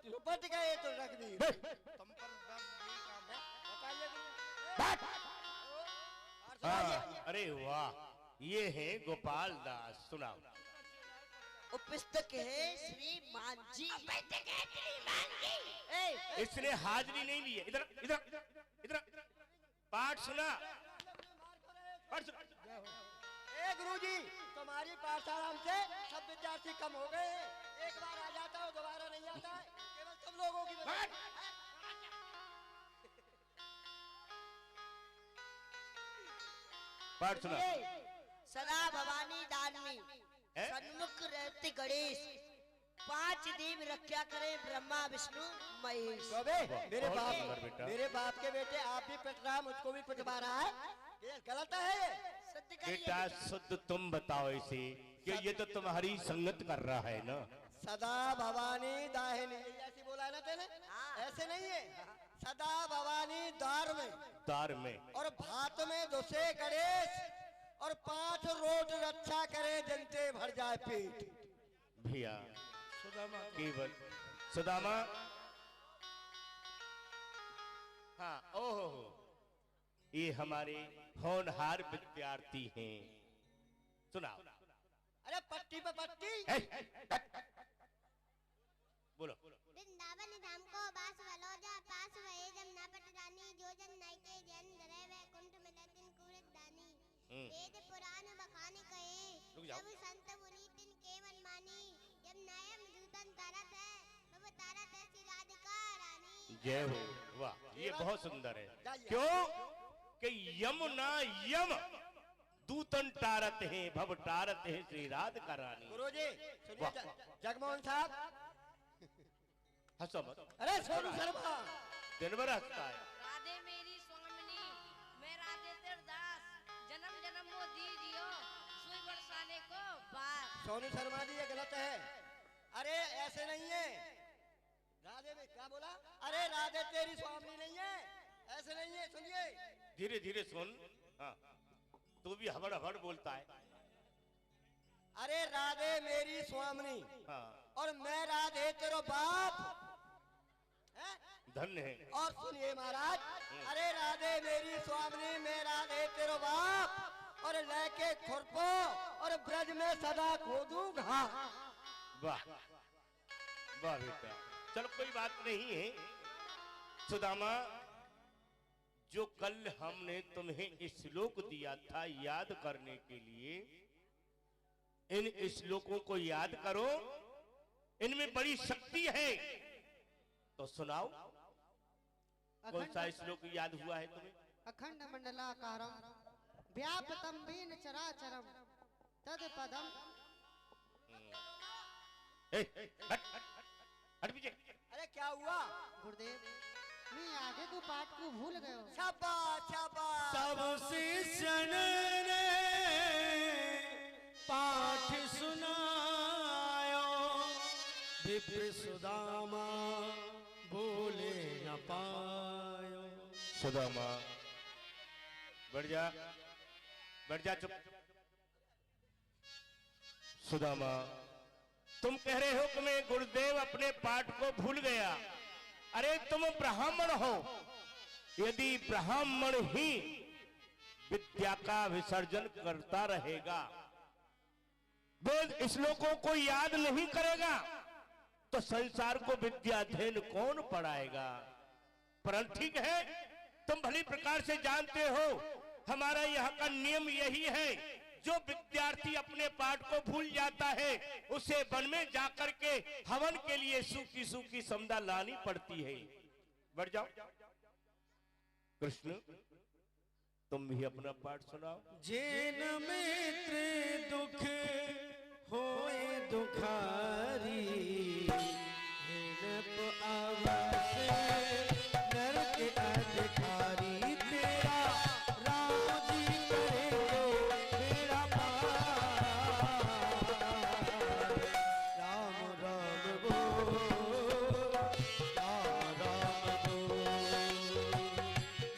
लुपट गए तो रख दी तुम पर यही काम है। बताइए हाँ, अरे वाह, ये है गोपाल दास। सुनाओ। उपस्थित है श्रीमान जी। इसने हाजिरी नहीं ली है। इधर इधर इधर पाठ सुना, पाठ सुना। ए गुरुजी, तुम्हारी पाठशाला से सब विद्यार्थी कम हो गए। एक बार आ जाता है दोबारा नहीं आता है, केवल तुम लोगों की पाठ सुना। सदा भवानी दानवी सन्मुख रहते गणेश, 5 देव रक्षा करे ब्रह्मा विष्णु महेश। मेरे बाप के बेटे आप भी पिट रहा, मुझको भी पिटवा रहा है, ये गलत है। बेटा शुद्ध तुम बताओ इसे कि ये तो तुम्हारी संगत कर रहा है ना। सदा भवानी दाहिनी, ऐसे बोला है ना तेने? ऐसे नहीं है, सदा भवानी दार में और भात में घुसे गणेश, और 5 रोट रक्षा करे जनते भर जाए पेट। भैया केवल सुदामा, हाँ, ओहो, ये हमारे होनहार विद्यार्थी हैं। सुनाओ। अरे पट्टी पे पट्टी। बोलो। वृंदावन धाम को बास वलोजा पास वहे जमुना पट जानी, जो जन नाई के जन धरे वैकुंठ मिले तिन कूड़त दानी। वेद पुराण बखाने कहे सब संत मुनि तिन के मन मानी, जब नयम दूतन तारत है तब तारत है श्री राधिका रानी। जय हो। वाह, ये बहुत सुंदर है। क्यों कि यमुना यम दूतन टारत है, भव टारत है श्री राधिका रानी। गुरुजी सुनिए, जगमोहन साहब हंसो मत। अरे सोनू शर्मा दिन भर हंसता है। राधे मेरी स्वामिनी, मैं राधे तेर दास, जन्म जन्म वो दीजियो सुई बरसाने को बात। सोनू शर्मा जी ये गलत है। अरे ऐसे नहीं है, राधे में क्या बोला? अरे राधे तेरी स्वामी नहीं है, ऐसे नहीं है। सुनिए धीरे धीरे सुन। हाँ, तू भी हबड़ हबड़ बोलता है। अरे राधे मेरी स्वामिनी, हाँ, और मैं राधे तेरो बाप है? धन्य है। और सुनिए महाराज, अरे राधे मेरी स्वामिनी, मैं राधे तेरो बाप, और लेके खुरपो और ब्रज में सदा खोदू घा। वाह वाह बेटा, चलो कोई बात नहीं है। सुदामा, जो कल हमने तुम्हें श्लोक दिया था याद करने के लिए, इन श्लोकों को याद करो, इनमें बड़ी शक्ति है। तो सुनाओ, कौन सा श्लोक याद हुआ है तुम्हें? अखंड मंडलाकारम व्याप्तम बीन चराचरम तद पदम। हट पीछे। अरे क्या हुआ गुरुदेव, मैं आगे को पाठ को भूल गए। शाबाश शाबाश। सब शिष्यन ने पाठ सुनायो, विप्र सुदामा बोले न पायो। सुदामा बढ़ जा, बढ़ जा, चुप। सुदामा, तुम कह रहे हो कि मैं गुरुदेव अपने पाठ को भूल गया। अरे तुम ब्राह्मण हो, यदि ब्राह्मण ही विद्या का विसर्जन करता रहेगा, वो श्लोकों को याद नहीं करेगा, तो संसार को विद्या अध्ययन कौन पढ़ाएगा? परंतु ठीक है, तुम भली प्रकार से जानते हो हमारा यहाँ का नियम यही है, जो विद्यार्थी अपने पाठ को भूल जाता है उसे वन में जाकर के हवन के लिए सूखी सूखी समदा लानी पड़ती है। बढ़ जाओ। कृष्ण, तुम भी अपना पाठ सुनाओ। जिन मित्र दुख होए दुखारी, नरक अधिकारी, तेरा राम जी करेंगे मेरा पार। राम राम बोल, राम राम बोल,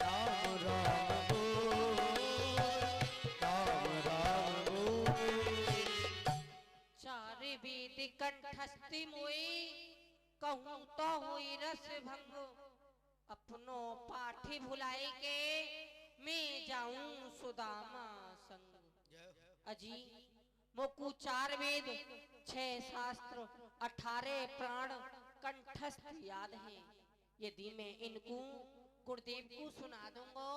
राम राम बोल, राम राम बोल। चारि वेद कंठस्थि मोई, कहूँ तो हुई रस भंग, अपनो पाठी भुलाए के मैं जाऊं सुदामा संग। अजी मोकू 4 वेद 6 शास्त्र 18 प्राण कंठस्थ याद है। यदि मैं इनको गुरुदेव को सुना दूंगा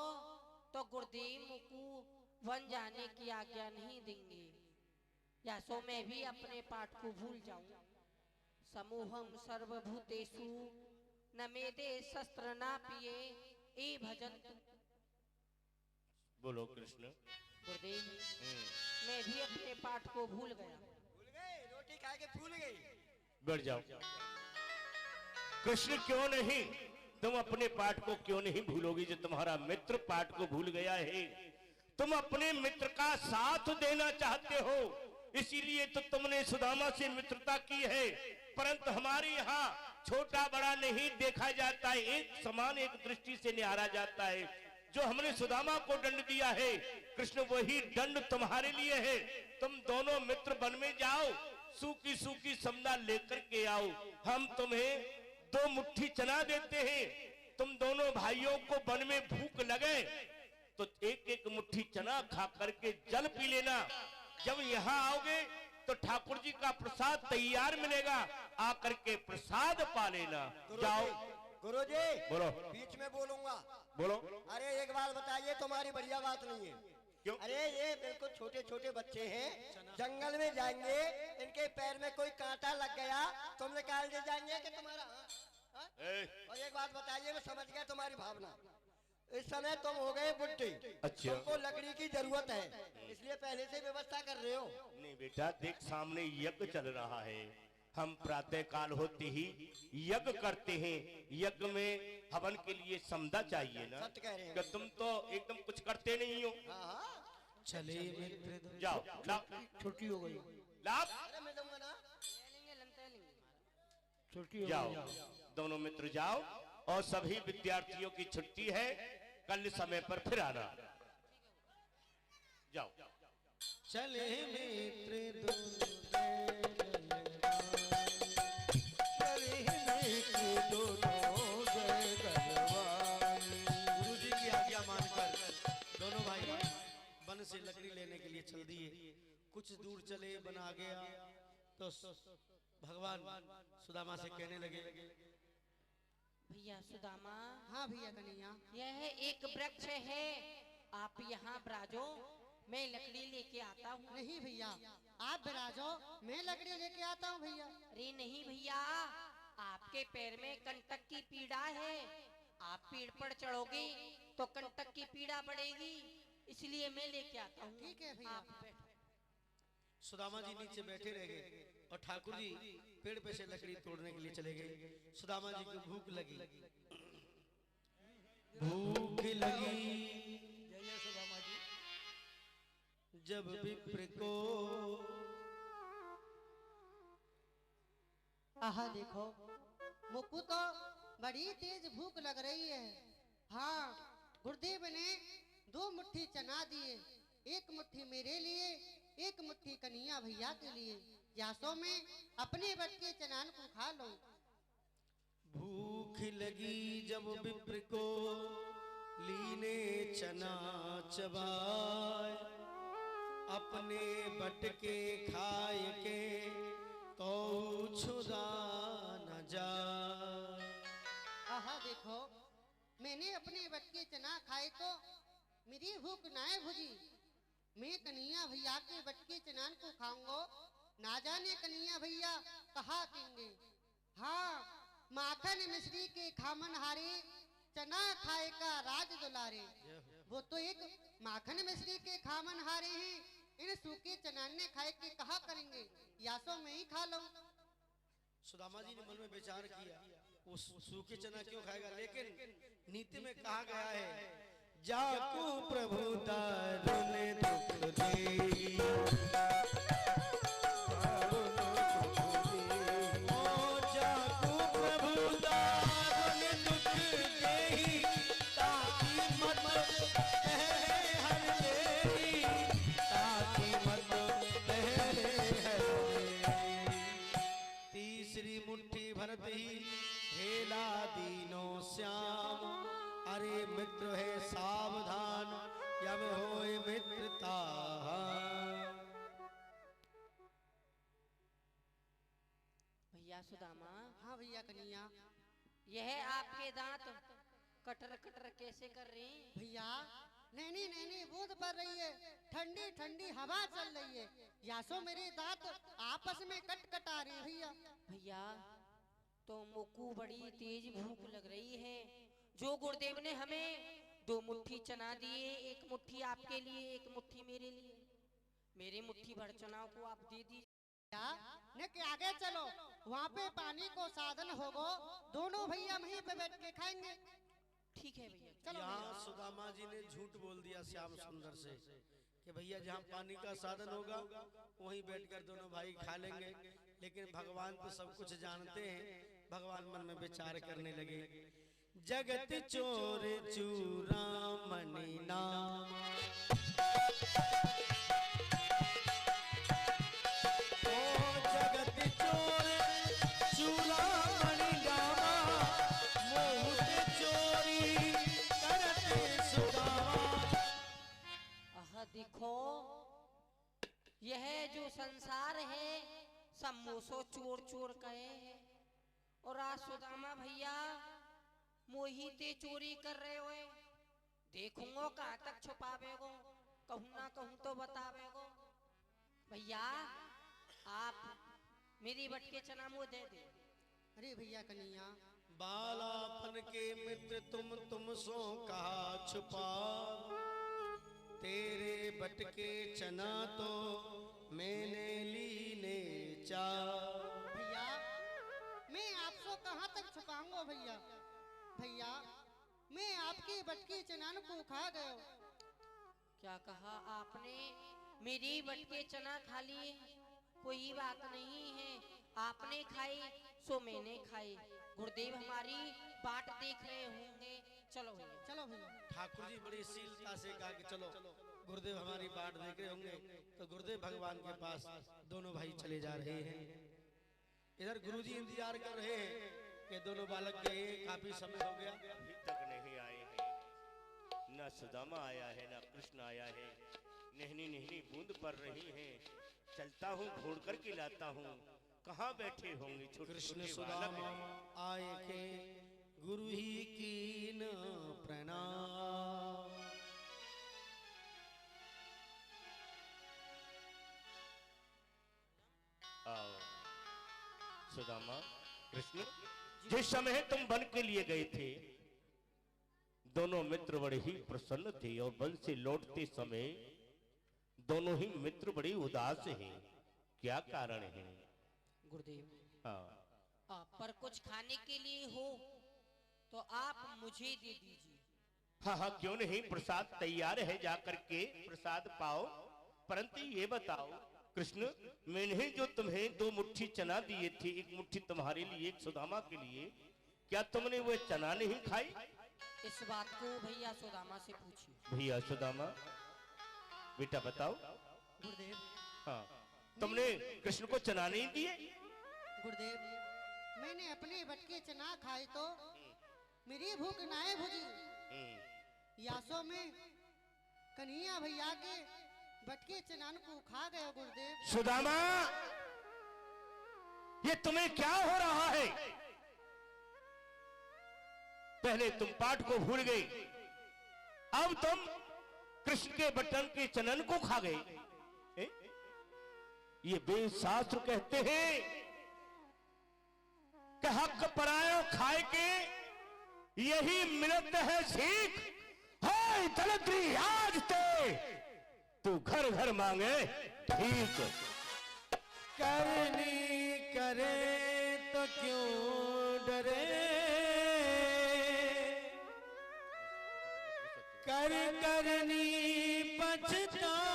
तो गुरुदेव मुझको वन जाने की आज्ञा नहीं देंगे, या सो मैं भी अपने पाठ को भूल जाऊं। समूहम सर्वभूतेषु न मेदे शस्त्र ना पिए ए भजन। बोलो कृष्ण। गुरुदेव मैं भी अपने पाठ को भूल गया। भूल गए, रोटी खा के भूल गई। बैठ जाओ। कृष्ण क्यों नहीं, तुम अपने पाठ को क्यों नहीं भूलोगी? जो तुम्हारा मित्र पाठ को भूल गया है, तुम अपने मित्र का साथ देना चाहते हो, इसीलिए तो तुमने सुदामा से मित्रता की है। परंतु हमारे यहाँ छोटा बड़ा नहीं देखा जाता है, एक समान एक दृष्टि से निहारा जाता है। जो हमने सुदामा को दंड दिया है, कृष्ण वही दंड तुम्हारे लिए है। तुम दोनों मित्र वन में जाओ, सूखी सूखी समदा लेकर के आओ, हम तुम्हें 2 मुट्ठी चना देते हैं। तुम दोनों भाइयों को वन में भूख लगे तो एक एक मुट्ठी चना खा करके जल पी लेना। जब यहाँ आओगे तो ठाकुर जी का प्रसाद तैयार मिलेगा, आकर के प्रसाद पा लेना। जाओ। गुरुजी बोलो। बीच में बोलूंगा। बोलो। अरे एक बात बताइए, तुम्हारी बढ़िया बात नहीं है। क्यों? अरे ये बिल्कुल छोटे छोटे बच्चे हैं, जंगल में जाएंगे, इनके पैर में कोई कांटा लग गया, तुम निकाल दे जाएंगे कि तुम्हारा और एक बात बताइए, मैं समझ गया तुम्हारी भावना। इस समय तुम हो गए बुड्ढे, अच्छा। तुमको लकड़ी की जरूरत है, इसलिए पहले से व्यवस्था कर रहे हो। नहीं बेटा, देख सामने यज्ञ चल रहा है, हम प्रातः काल होते ही यज्ञ करते हैं। यज्ञ में हवन के लिए समदा चाहिए ना। सत्य कह रहे हैं। कि तुम तो एकदम कुछ करते नहीं हो। चले मित्र जाओ, लाओ। छुट्टी हो गई, लाओ। अरे मैं दूंगा ना। छुट्टी हो जाओ, गई। दोनों मित्र जाओ, और सभी विद्यार्थियों की छुट्टी है, कल समय पर फिर आना। जाओ। चले मित्र गुरुजी की आज्ञा मानकर दोनों भाई वन से लकड़ी लेने के लिए चल दिए। कुछ दूर चले, वन आ गया तो भगवान सुदामा से कहने लगे, भैया सुदामा। हाँ भैया कन्हैया। यह एक वृक्ष है, आप यहाँ बराजो, मैं लकड़ी लेके आता हूँ। नहीं भैया, आप बिराजो, मैं लकड़ी लेके आता हूँ भैया। अरे नहीं भैया, आपके पैर में कंटक की पीड़ा है, आप पेड़ पर चढ़ोगे तो कंटक की पीड़ा बढ़ेगी, इसलिए मैं लेके आता हूँ। ठीक है भैया। आप बैठो। सुदामा जी नीचे बैठे रह गए और ठाकुर जी पेड़ पे से लकड़ी तोड़ने के लिए चले गए। सुदामा जी को भूख लगी, भूख लगी जब विप्र को। आहा देखो, मुक्कू तो बड़ी तेज भूख लग रही है। हाँ, गुरुदेव ने 2 मुट्ठी चना दिए, 1 मुट्ठी मेरे लिए, 1 मुट्ठी कन्हैया भैया के लिए। यासो में अपने बट के चनान को खा लो। भूख लगी जब विप्र को, लीने चना चबाए, अपने बट के खाए के तो छुदा न जाए। आहा देखो, मैंने अपने बट के चना खाए तो मेरी भूख नाए भुजी। मैं कन्हैया भैया के बट के चनान को खाऊंगा, ना जाने कन्हैया भैया कहा देंगे। हाँ, माखन मिश्री के खामन हारे, चना खाए का राज दुलारे। वो तो एक माखन मिश्री के खामन हारे हैं, इन सूखे चनाने खाए के कहा करेंगे, यासो में ही खा लो। सुदामा जी ने मन में विचार किया, वो सूखे चना क्यों खाएगा, लेकिन नीति में कहा गया है, जाकू प्रभु दारुण दुख देगी, ओ जाकू प्रभु दारुण दुख देगी, ताकि मत हर लेगी, ताकि मत तीसरी मुट्ठी भरत ही तीनों श्याम, अरे मित्र है सावधान, यम होए मित्रता। भैया सुदामा। हाँ भैया कन्हैया। यह आपके दांत कटर कटर कैसे कर रही हैं? भैया नैनी नैनी बूंद पड़ रही है, ठंडी ठंडी हवा चल रही है, यासो मेरे दांत आपस में कट कट आ रहे हैं भैया। भैया तो मोकू बड़ी तेज भूख लग रही है। जो गुरुदेव ने हमें 2 मुट्ठी चना दिए, 1 मुट्ठी आपके लिए, 1 मुट्ठी मेरे लिए, मेरे मुट्ठी भर चना को आप दे दीजिए। ने के आगे चलो, वहाँ पे पानी को साधन होगो, दोनों भैया वहीं पे बैठ के खाएंगे। ठीक है भैया। चलो यहाँ सुदामा जी ने झूठ बोल दिया श्याम सुंदर से कि भैया जहाँ पानी का साधन होगा वहीं बैठकर दोनों भाई खा लेंगे। लेकिन भगवान तो सब कुछ जानते हैं। भगवान मन में विचार करने लगे, जगत चोर चूड़ामणि नाम, जगत चोर चूड़ामणि नामा, मोह चोरी करते सुदामा। आह देखो, यह जो संसार है सब मोसो चोर चोर कहे है, और आज सुदामा भैया मोहिते चोरी कर रहे हो। देखूंगो कहाँ तक छुपावेगो, कहूँ ना कहूँ तो बतावेगो। भैया आप मेरी बटके चना मुँह दे दे। अरे भैया कन्हैया, बालापन के मित्र तुम सो कहा छुपा, तेरे बटके चना तो मैंने लीने चा। भैया मैं आपको कहाँ तक छुपाऊंगा भैया। भैया मैं आपके बटके चनान को खा गया। क्या कहा आपने? मेरी बटके चना खा लिए? कोई बात नहीं है, आपने खाई सो मैंने खाई। गुरुदेव हमारी बाट देख रहे होंगे। चलो भैया। चलो भैया। ठाकुर जी बड़ी शीलता से कहा कि चलो गुरुदेव हमारी बाट देख रहे होंगे, तो गुरुदेव भगवान के पास दोनों भाई चले जा रहे हैं। इधर गुरुजी इंतजार कर रहे हैं कि दोनों बालक गए, काफी समय हो गया, अभी तक नहीं आए हैं। न सुदामा आया है, न कृष्ण आया है। नहनी नहनी बूंद पड़ रही है। चलता हूँ, घोड़ करके लाता हूँ। कहाँ बैठे होंगे छोटे कृष्ण छोटे सुदामा बालक? आए के गुरु ही कीन प्रणाम। आओ सुदामा, कृष्ण, जिस समय तुम वन के लिए गए थे, दोनों मित्र बड़े ही प्रसन्न थे, और वन से लौटते समय दोनों ही मित्र बड़े उदास हैं। क्या कारण है? गुरुदेव, हाँ, आप पर कुछ खाने के लिए हो तो आप मुझे दे दीजिए। हाँ हाँ, क्यों नहीं, प्रसाद तैयार है, जाकर के प्रसाद पाओ। परंतु ये बताओ कृष्ण, मैंने जो तुम्हें 2 मुट्ठी चना दिए थे, 1 मुट्ठी तुम्हारे लिए, 1 सुदामा के लिए, क्या तुमने वो चना नहीं खाई? इस बात को भैया सुदामा से पूछिए। भैया सुदामा, बेटा बताओ। गुरुदेव, हाँ, तुमने कृष्ण को चना नहीं दिए? गुरुदेव, मैंने अपने बटके चना खाए तो मेरी भूख नाए भुजी। यासो में कन्हैया भैया के बटके चनान को खा गया। गुरुदेव, सुदामा, ये तुम्हें क्या हो रहा है? पहले तुम पाठ को भूल गए, अब तुम कृष्ण के बटन के चनन को खा गए। ये वेद शास्त्र कहते हैं कि हक परायो खाए के यही मिलत है सीख। हाय दलद्री आज ते तू घर घर मांगे ठीक। करनी करे तो क्यों डरे, कर करनी पछताए,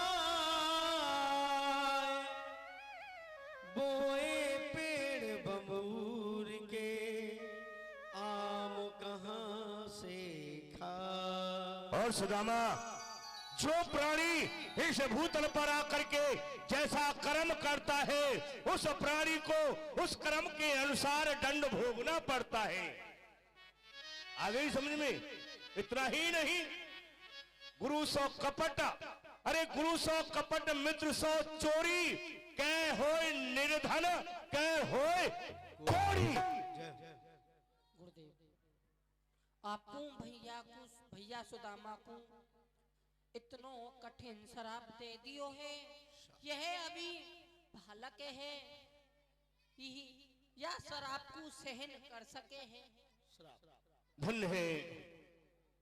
बोए पेड़ बबूर के आम कहाँ से खा। और सुदामा, जो प्राणी इस भूतल पर आकर के जैसा कर्म करता है, उस प्राणी को उस कर्म के अनुसार दंड भोगना पड़ता है। आ गई समझ में? इतना ही नहीं, गुरु सो कपट, अरे गुरु सो कपट मित्र सो चोरी, कह होए निर्धन कह होए कोड़ी। गुरुदेव आपको भैया सुदामा को इतनो कठिन शराब दे दियो है, यह अभी बालक है, या शराब को सहन कर सके है? धन्य है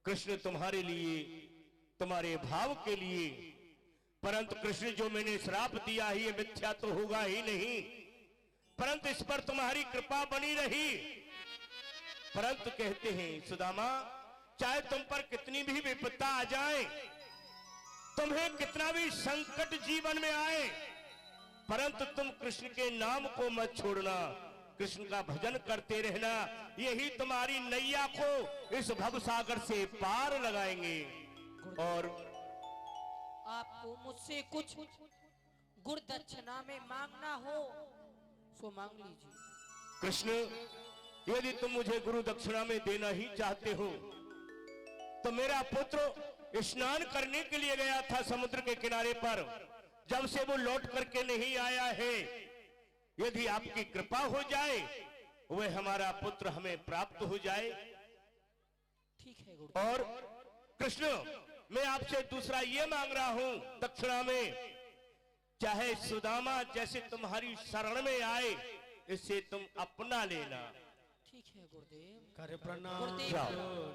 कृष्ण तुम्हारे लिए, तुम्हारे भाव के लिए, परंतु कृष्ण जो मैंने श्राप दिया है ये मिथ्या तो होगा ही नहीं, परंतु इस पर तुम्हारी कृपा बनी रही। परंतु कहते हैं सुदामा, चाहे तुम पर कितनी भी विपत्ता आ जाए, तुम्हें कितना भी संकट जीवन में आए, परंतु तुम कृष्ण के नाम को मत छोड़ना, कृष्ण का भजन करते रहना, यही तुम्हारी नैया को इस भव सागर से पार लगाएंगे। और आपको मुझसे कुछ गुरु दक्षिणा में मांगना हो सो मांग लीजिए। कृष्ण, यदि तुम मुझे गुरु दक्षिणा में देना ही चाहते हो तो मेरा पुत्र स्नान करने के लिए गया था समुद्र के किनारे पर, जब से वो लौट करके नहीं आया है, यदि आपकी कृपा हो जाए वह हमारा पुत्र हमें प्राप्त हो जाए। ठीक है गुरु। और कृष्ण, मैं आपसे दूसरा ये मांग रहा हूं दक्षिणा में, चाहे सुदामा जैसे तुम्हारी शरण में आए इसे तुम अपना लेना। ठीक है गुरुदेव। कर प्रणाम गुरुदेव।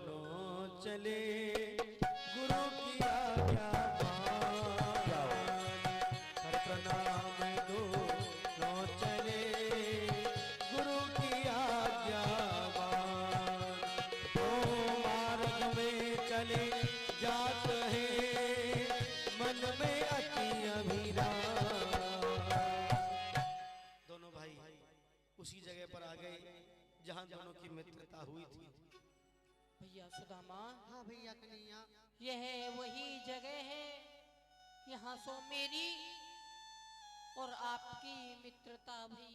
दोनों चले गुरु की आज्ञा मान, कर प्रणाम दोनों चले गुरु की आज्ञा मान, तो मार्ग में चले जात है मन में अति अभिराम। दोनों भाई उसी जगह पर आ गए जहां दोनों की मित्रता हुई थी। भैया सुदामा, हाँ भैया कन्हैया, यह वही जगह है, यहाँ सो मेरी और आपकी मित्रता भी,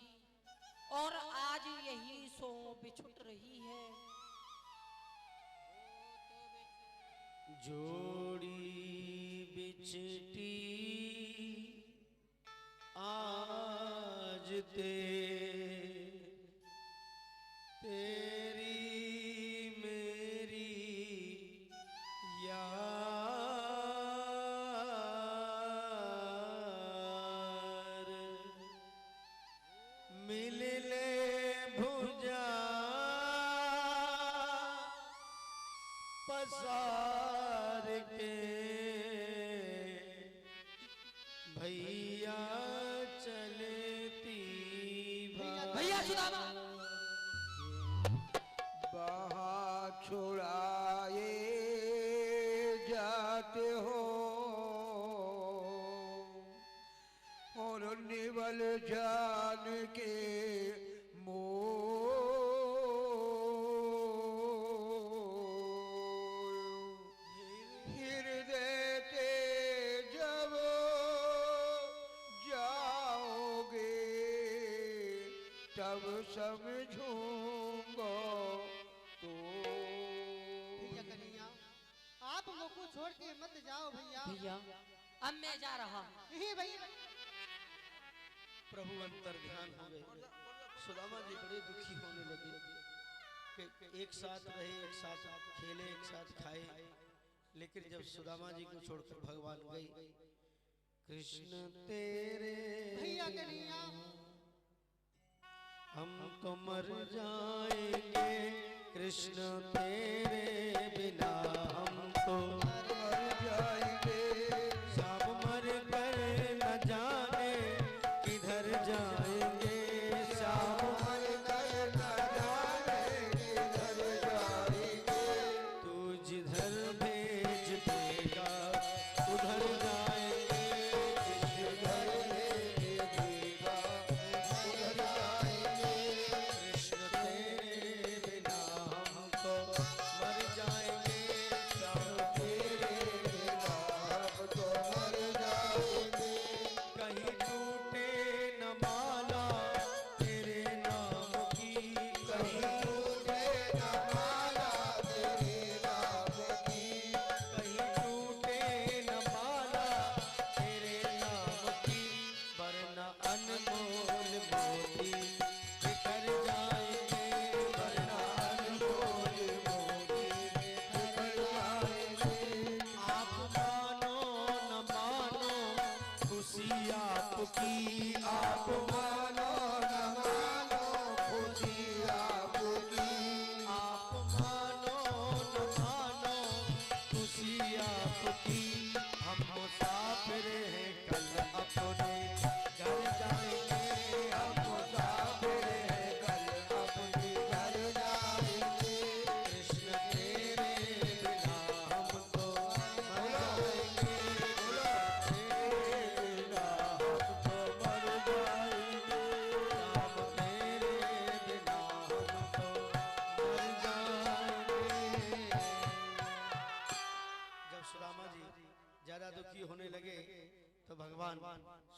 और आज यही सो बिछुट रही है। जोड़ी बिछटी आज तेरी मेरी यार, मिल ले भुजा पसार के, भैया चलती भैया सुदामा, बहा छुड़ाए जाते हो और निवल जान के हृदय ते जब जाओगे तब समझूंगा तो। भैया कन्हैया, आप मुझको छोड़ के मत जाओ भैया। भैया अब मैं जा रहा हूँ। नहीं भैया। प्रभु अंतर ध्यान हो गए। सुदामा जी बड़े दुखी होने लगे कि एक साथ रहे, एक साथ खेले, एक साथ खाए, लेकिन जब सुदामा जी को छोड़कर भगवान गए, कृष्ण तेरे भैया कन्हैया, हम तो मर जाएंगे, कृष्ण तेरे बिना हम तो मर जाएंगे, सब मर कर न जाने किधर जाएंगे, सब मर कर न जाने किधर जाएंगे, तू जिधर भेज देगा उधर जाएंगे, जिधर भेज देगा उधर जाएंगे, कृष्ण तेरे बिना हम तो मर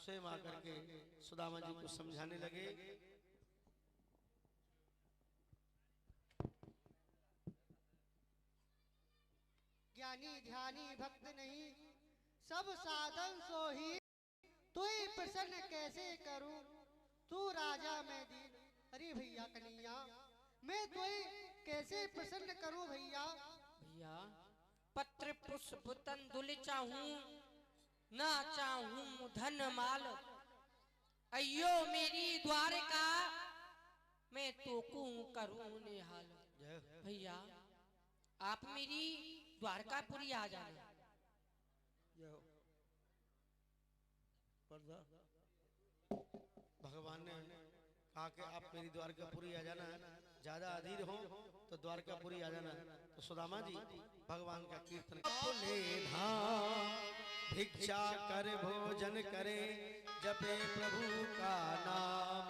स्वयं आकर के सुदामा जी को समझाने लगे। ज्ञानी ध्यानी भक्त नहीं सब साधन सो ही, तू ही प्रसन्न कैसे करूं, तू राजा मैं दीन। अरे भैया कन्हैया, मैं तू कैसे प्रसन्न करूं भैया। भैया पत्र पुष्प तंदुल चाहूं, ना चाहूं धन माल, अयो मेरी द्वारका मैं तो को करूं निहाल। भैया आप मेरी द्वारकापुरी आ जाना। भगवान ने कहा कि आप मेरी द्वारकापुरी आ जाना, ज्यादा अधीर हो तो द्वारकापुरी आ जाना। तो सुदामा जी भगवान का कीर्तन अपने धाम भिक्षा कर भोजन करे, जपे प्रभु का नाम,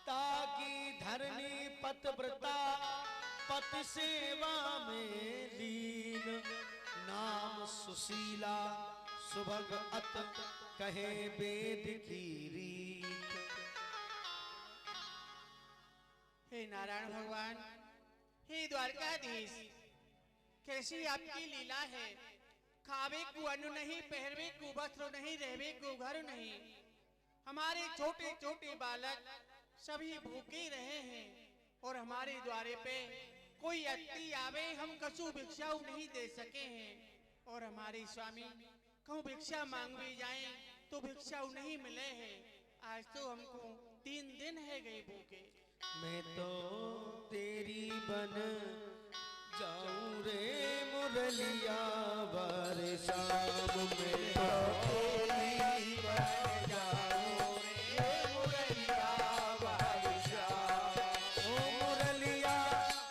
ताकि धरनी पतिव्रता पति सेवा में लीन, नाम सुशीला सुभग अत कहे वेद की रीत। हे नारायण भगवान, हे द्वारकाधीश, कैसी आपकी लीला है। खावे को अन्न नहीं, पहरवे को वस्त्र नहीं, रहवे को घर नहीं। हमारे छोटे छोटे बालक सभी भूखे रहे हैं और हमारे द्वारे पे कोई अतिथि आवे हम कछु भिक्षा नहीं दे सके हैं। और हमारे स्वामी कहूँ भिक्षा मांगवे जाएं तो भिक्षा नहीं मिले हैं। आज तो हमको 3 दिन है गए भूखे। मैं तो तेरी बन जाऊं रे मुरलिया बारे शाम में, तो तेरी बन जाऊं रे मुरलिया बारे शाम, ओ मुरलिया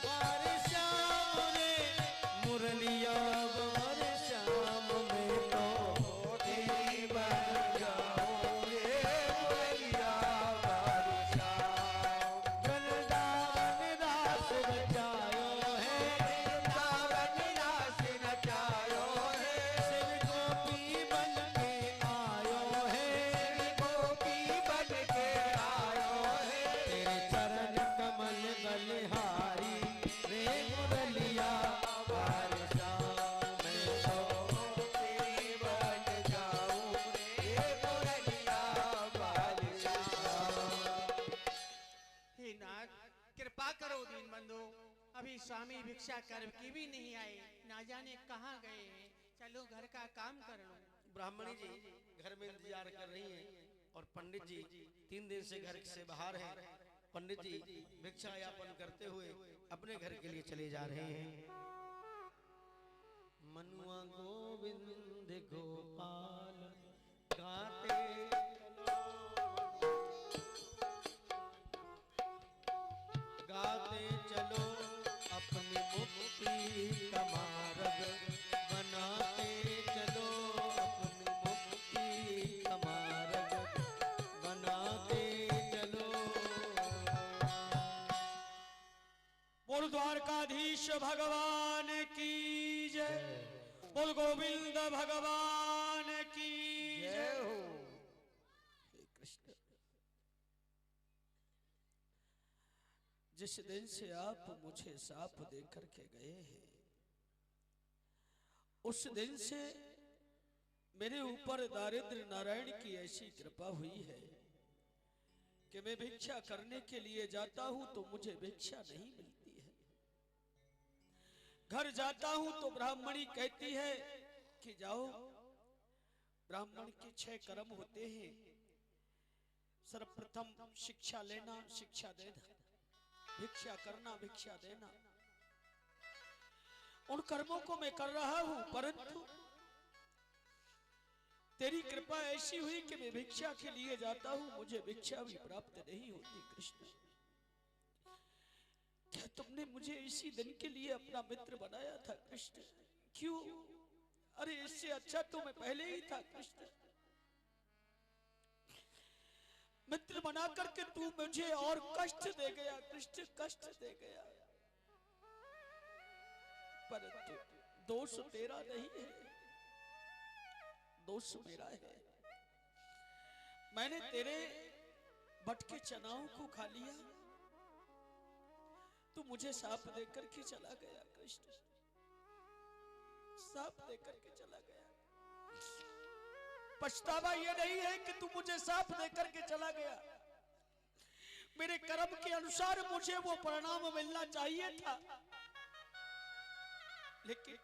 बारे शाम रे, मुरलिया बारे शाम में, तो तेरी बन जाऊं रे मुरलिया बारे शाम। वृंदावन दास रचायो है, वृंदावन दास रचायो है, शिव गोपी बन के आयो है, गोपी बन के आयो है, तेरे चरण कमल बलिहारी रे मुरलिया बारे शाम में, तो तेरी बन जाऊं रे मुरलिया बारे शाम। हे नाथ कृपा करो दीन बंधु, अभी स्वामी भिक्षा कर के भी नहीं आए, ना जाने कहाँ गए हैं। चलो घर का काम कर लो। ब्राह्मणी जी घर में इंतजार कर रही हैं और पंडित जी 3 दिन से घर से बाहर हैं। पंडित जी भिक्षा यापन करते हुए अपने घर के लिए चले जा रहे हैं। मनुआ गोविंद गोपाल गाते गाते चलो, अपनी मुक्ति का मार्ग बनाते चलो, अपनी मुक्ति का मार्ग बनाते चलो। बोल द्वारकाधीश भगवान की जय, बोल गोविंद भगवान की जय हो। जिस दिन से आप मुझे साफ देख करके गए हैं, उस दिन से मेरे ऊपर दारिद्र नारायण की ऐसी कृपा हुई है कि मैं भिक्षा करने के लिए जाता हूं तो मुझे भिक्षा नहीं मिलती है। घर जाता हूं तो ब्राह्मणी कहती है कि जाओ, ब्राह्मण के 6 कर्म होते हैं। सर्वप्रथम शिक्षा लेना, शिक्षा देना, भिक्षा करना, भिक्षा देना। उन कर्मों को मैं कर रहा हूं, परंतु तेरी कृपा ऐसी हुई कि मैं भिक्षा के लिए जाता हूं, मुझे भिक्षा भी प्राप्त नहीं होती। कृष्ण, क्या तुमने मुझे इसी दिन के लिए अपना मित्र बनाया था कृष्ण? क्यों? अरे इससे अच्छा तो मैं पहले ही था कृष्ण। मित्र बना करके तू मुझे और कष्ट दे गया कृष्ण, कष्ट दे गया। परंतु दोष तेरा नहीं है, दोष मेरा है। मैंने तेरे भटके चनाओं को खा लिया, तू मुझे साफ देकर के चला गया कृष्ण, साफ देकर के चला गया। पछतावा ये नहीं है कि तू मुझे साफ देकर के चला गया, मेरे कर्म के अनुसार मुझे वो परिणाम मिलना चाहिए था, लेकिन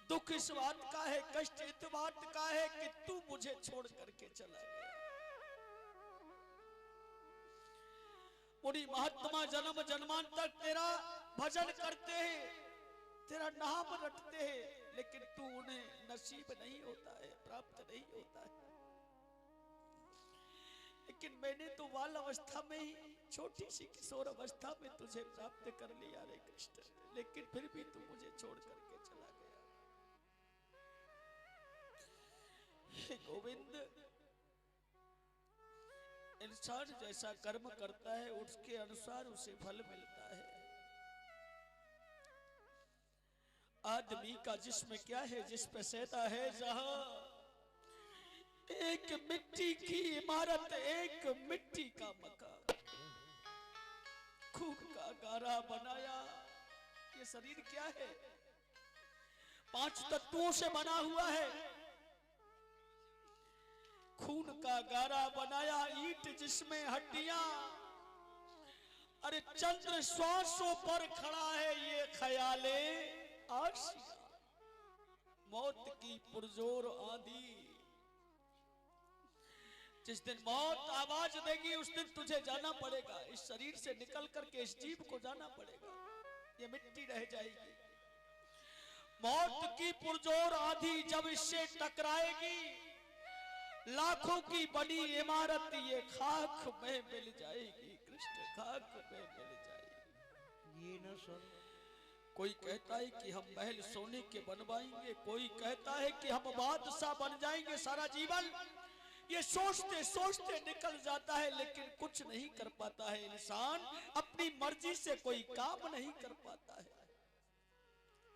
दुख इस बात का है, कष्ट इस बात का है कि तू मुझे छोड़ करके चला गया। पूरी महात्मा जन्म जन्मांतर तेरा भजन करते हैं, तेरा नाम रटते हैं, लेकिन तू उन्हें नसीब नहीं होता है, प्राप्त नहीं होता है। लेकिन मैंने तो बाल अवस्था में ही, छोटी सी किशोर अवस्था में तुझे प्राप्त कर लिया रे कृष्ण, लेकिन फिर भी तू मुझे छोड़ करके चला गया। हे गोविंद, इंसान जैसा कर्म करता है उसके अनुसार उसे फल मिलता है। आदमी का जिस्म क्या है, जिस पे सहता है जहां एक मिट्टी की इमारत, एक मिट्टी का मकान, खून का गारा बनाया। ये शरीर क्या है, 5 तत्वों से बना हुआ है। खून का गारा बनाया, ईंट जिसमें हड्डियां, अरे चंद्र श्वासों पर खड़ा है ये ख्याले आशिया। मौत की पुरजोर आंधी, जिस दिन मौत आवाज देगी उस दिन तुझे जाना पड़ेगा, इस शरीर से निकल करके इस जीव को जाना पड़ेगा, ये मिट्टी रह जाएगी। मौत की पुरजोर आंधी जब इससे टकराएगी, लाखों की बड़ी इमारत ये खाक में मिल जाएगी कृष्ण, खाक में मिल जाएगी। ये न सुन, कोई कहता है कि हम महल सोने के बनवाएंगे, कोई कहता है कि हम बादशाह बन जाएंगे सारा जीवन। ये सोचते सोचते निकल जाता है, लेकिन कुछ नहीं कर पाता है इंसान, अपनी मर्जी से कोई काम नहीं कर पाता है।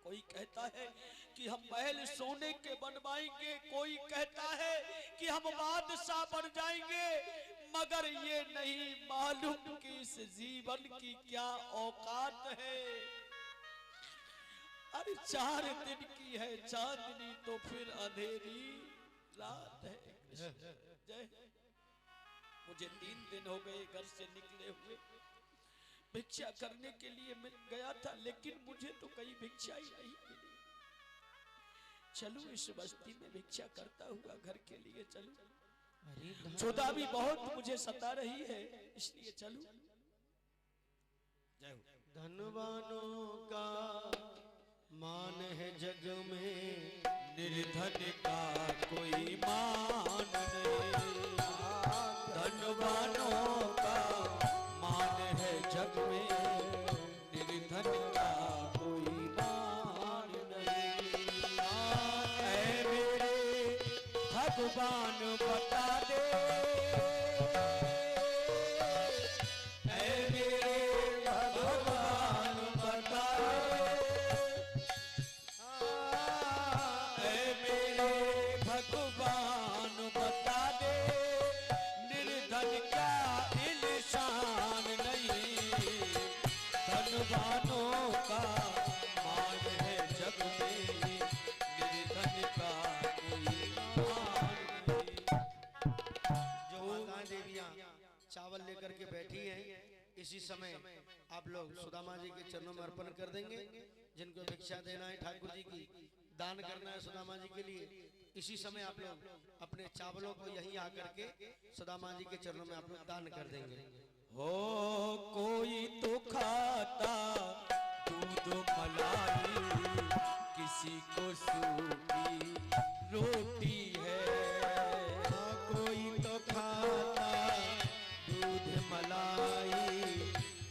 कोई कहता है कि हम महल सोने के बनवाएंगे, कोई कहता है कि हम बादशाह बन जाएंगे, मगर ये नहीं मालूम कि इस जीवन की क्या औकात है। अरे 4 दिन की है चांदनी तो फिर अंधेरी रात है। जय, मुझे 3 दिन हो गए घर से निकले हुए, भिक्षा करने के लिए मैं गया था, लेकिन मुझे तो कहीं भिक्षा ही नहीं मिली। चलूं इस बस्ती में भिक्षा करता हुआ घर के लिए चलूं, चोदा भी बहुत मुझे सता रही है, इसलिए चलूं। जय हो। धनवानों का मान है जग में, निर्धन का कोई मान नहीं। धनवानों का मान है जग में, निर्धन का कोई मान नहीं। ऐ मेरे भगवान बता दे, ऐ मेरे भगवान बता दे, ऐ मेरे भगवान बता दे, निर्धन का इंसान नहीं। धनवानों का मान है जग में, निर्धन का कोई मान नहीं। जो माताएं देवियां चावल लेकर के बैठी हैं, इसी समय आप लोग सुदामा जी के चरणों में अर्पण कर देंगे। जिनको भिक्षा देना है ठाकुर जी की, दान करना है सुदामा जी के लिए, इसी समय आप लोग अपने चावलों को यहीं आकर के सुदामा जी के चरणों में आप लोग दान कर देंगे। हो कोई तो खाता दूध मलाई, किसी को सूखी रोटी है। कोई तो खाता दूध मलाई,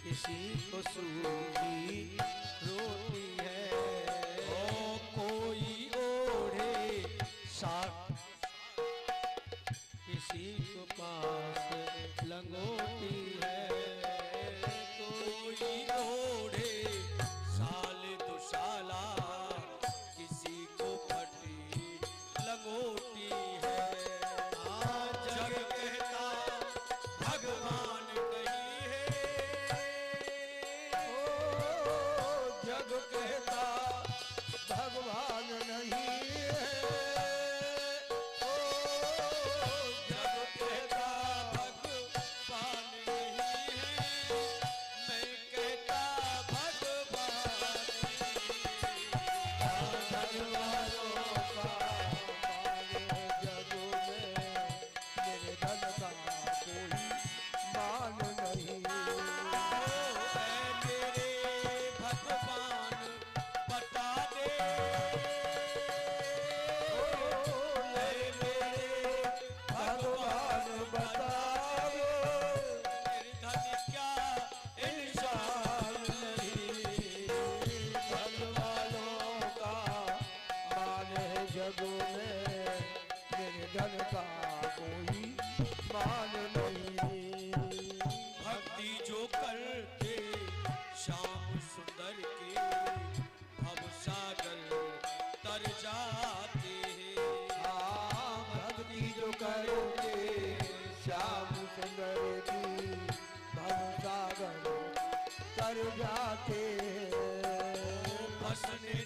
किसी को सूखी रोटी है। ओ कोई ओढ़े साग, किसी को पास लंगोटी है। कोई ओढ़े साल दुशाला, किसी को फटी लंगोटी है। नहीं। भक्ति जो करते श्याम सुंदर के भव सागर तर जाते हैं। हाँ भक्ति जो करते श्याम सुंदर की भव सागर तर जाते हैं। बसने